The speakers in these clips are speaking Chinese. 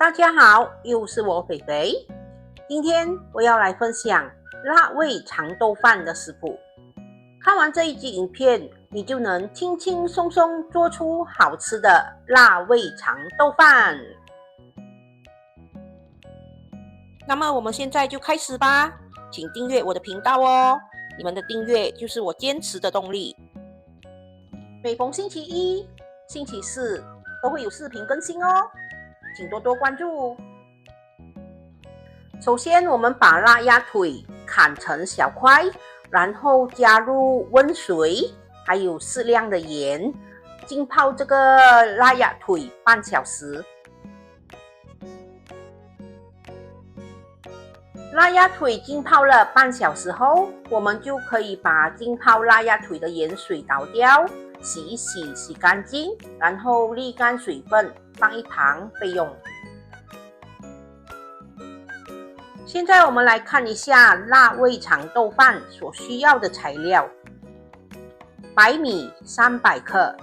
大家好，又是我肥肥。今天我要来分享辣味长豆饭的食谱。看完这一集影片，你就能轻轻松松做出好吃的辣味长豆饭。那么我们现在就开始吧，请订阅我的频道哦，你们的订阅就是我坚持的动力。每逢星期一、星期四都会有视频更新哦，请多多关注。首先，我们把辣鸭腿砍成小块，然后加入温水，还有适量的盐，浸泡这个辣鸭腿半小时。辣鸭腿浸泡了半小时后，我们就可以把浸泡辣鸭腿的盐水倒掉，洗一洗，洗干净，然后沥干水分，放一旁备用。现在我们来看一下辣味长豆饭所需要的材料：白米300克，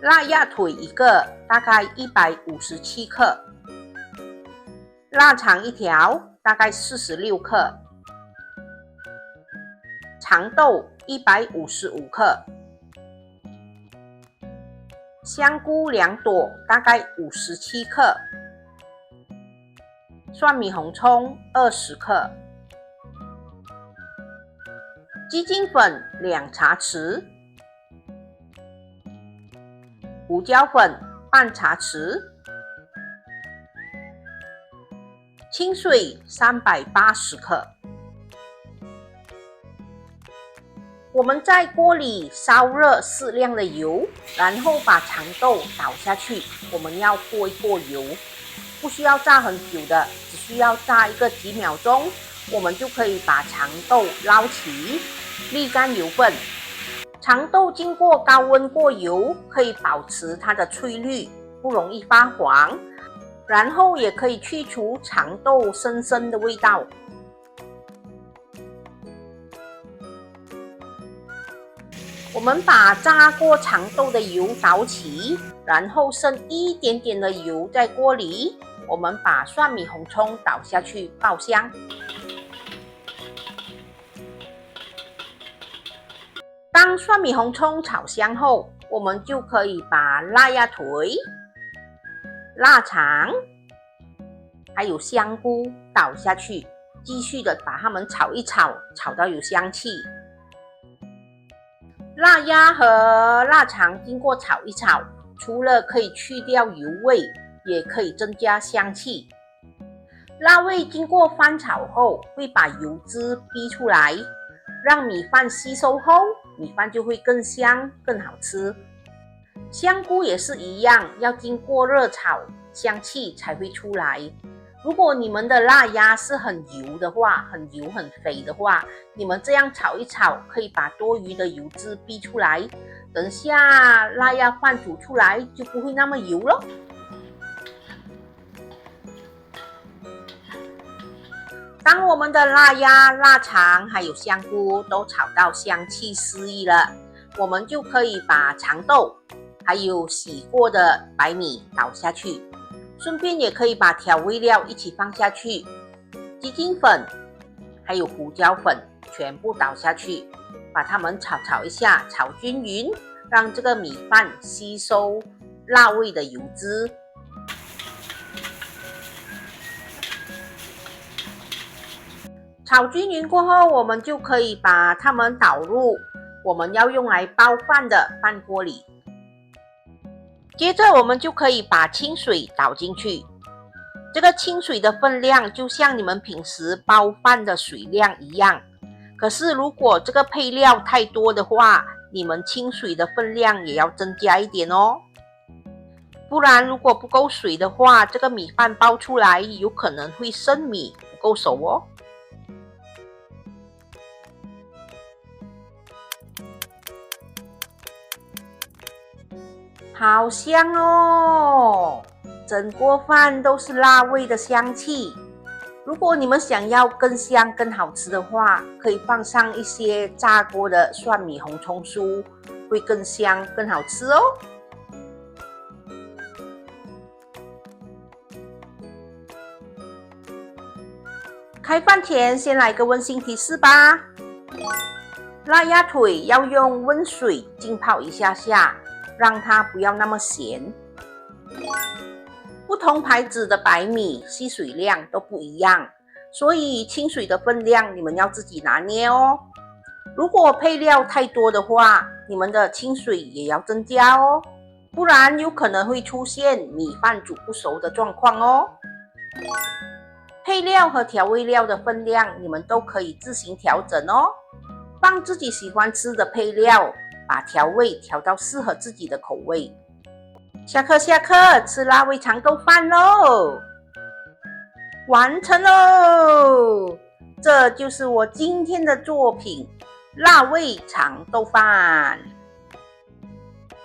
辣鸭腿1个，大概157克，腊肠1条，大概46克，长豆155克，香菇2朵，大概57克。蒜米红葱20克，鸡精粉2茶匙，胡椒粉半茶匙，清水380克。我们在锅里烧热适量的油，然后把长豆倒下去，我们要过一过油，不需要炸很久的，只需要炸一个几秒钟，我们就可以把长豆捞起，沥干油分。长豆经过高温过油，可以保持它的翠绿，不容易发黄，然后也可以去除长豆深深的味道。我们把炸过长豆的油倒起，然后剩一点点的油在锅里，我们把蒜米红葱倒下去爆香。当蒜米红葱炒香后，我们就可以把辣鸭腿、腊肠还有香菇倒下去，继续的把它们炒一炒，炒到有香气。辣鸭和腊肠经过炒一炒，除了可以去掉油味，也可以增加香气。辣味经过翻炒后，会把油脂逼出来，让米饭吸收后，米饭就会更香更好吃。香菇也是一样，要经过热炒，香气才会出来。如果你们的辣鸭是很油的话，很油很肥的话，你们这样炒一炒，可以把多余的油脂逼出来，等下辣鸭饭煮出来就不会那么油咯。当我们的辣鸭、腊肠还有香菇都炒到香气四溢了，我们就可以把长豆还有洗过的白米倒下去，顺便也可以把调味料一起放下去，鸡精粉还有胡椒粉全部倒下去，把它们炒一下，炒均匀，让这个米饭吸收辣味的油脂。炒均匀过后，我们就可以把它们倒入我们要用来煲饭的饭锅里。接着我们就可以把清水倒进去，这个清水的分量就像你们平时煲饭的水量一样。可是如果这个配料太多的话，你们清水的分量也要增加一点哦。不然如果不够水的话，这个米饭煲出来有可能会生米，不够熟哦。好香哦，整锅饭都是辣味的香气。如果你们想要更香更好吃的话，可以放上一些炸过的蒜米红葱酥，会更香更好吃哦。开饭前先来个温馨提示吧。辣鸭腿要用温水浸泡一下下，让它不要那么咸。不同牌子的白米吸水量都不一样，所以清水的分量你们要自己拿捏哦。如果配料太多的话，你们的清水也要增加哦，不然有可能会出现米饭煮不熟的状况哦。配料和调味料的分量你们都可以自行调整哦，放自己喜欢吃的配料，把调味调到适合自己的口味。下课，吃辣味长豆饭喽！完成喽！这就是我今天的作品——辣味长豆饭。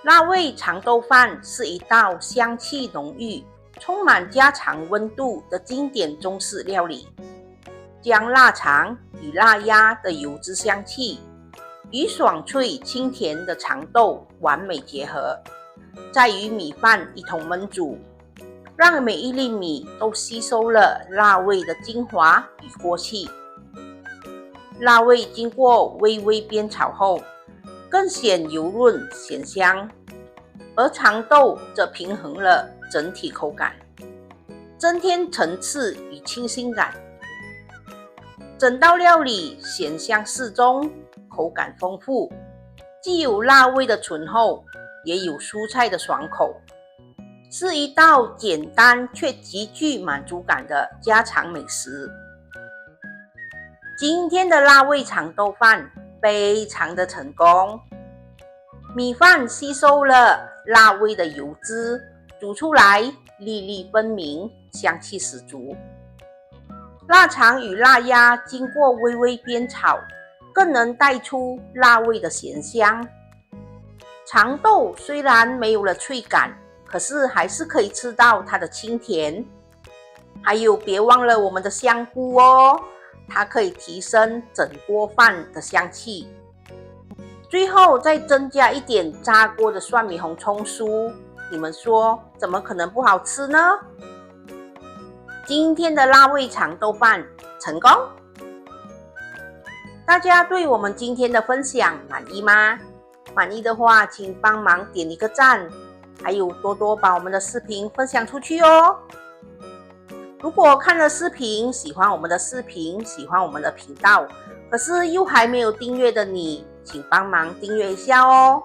辣味长豆饭是一道香气浓郁、充满家常温度的经典中式料理，将腊肠与腊鸭的油脂香气与爽脆清甜的长豆完美结合，再与米饭一同焖煮，让每一粒米都吸收了辣味的精华与锅气。辣味经过微微煸炒后，更显油润咸香，而长豆则平衡了整体口感，增添层次与清新感。整道料理咸香适中，口感丰富，既有辣味的醇厚，也有蔬菜的爽口，是一道简单却极具满足感的家常美食。今天的辣味长豆饭非常的成功，米饭吸收了辣味的油脂，煮出来粒粒分明，香气十足。腊肠与腊鸭经过微微煸炒，更能带出辣味的咸香。长豆虽然没有了脆感，可是还是可以吃到它的清甜。还有别忘了我们的香菇哦，它可以提升整锅饭的香气。最后再增加一点炸过的蒜米红葱酥，你们说怎么可能不好吃呢？今天的辣味长豆饭成功，大家对我们今天的分享满意吗？满意的话，请帮忙点一个赞，还有多多把我们的视频分享出去哦。如果看了视频，喜欢我们的视频，喜欢我们的频道，可是又还没有订阅的你，请帮忙订阅一下哦。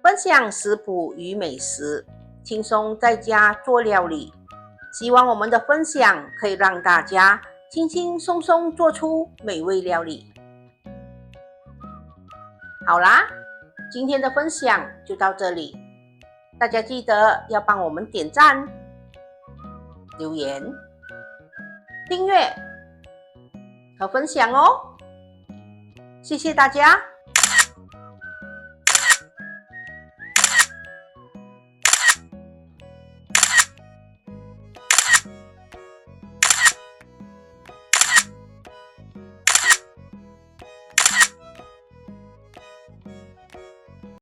分享食谱与美食，轻松在家做料理，希望我们的分享可以让大家轻轻松松做出美味料理。好啦，今天的分享就到这里，大家记得要帮我们点赞、留言、订阅和分享哦，谢谢大家。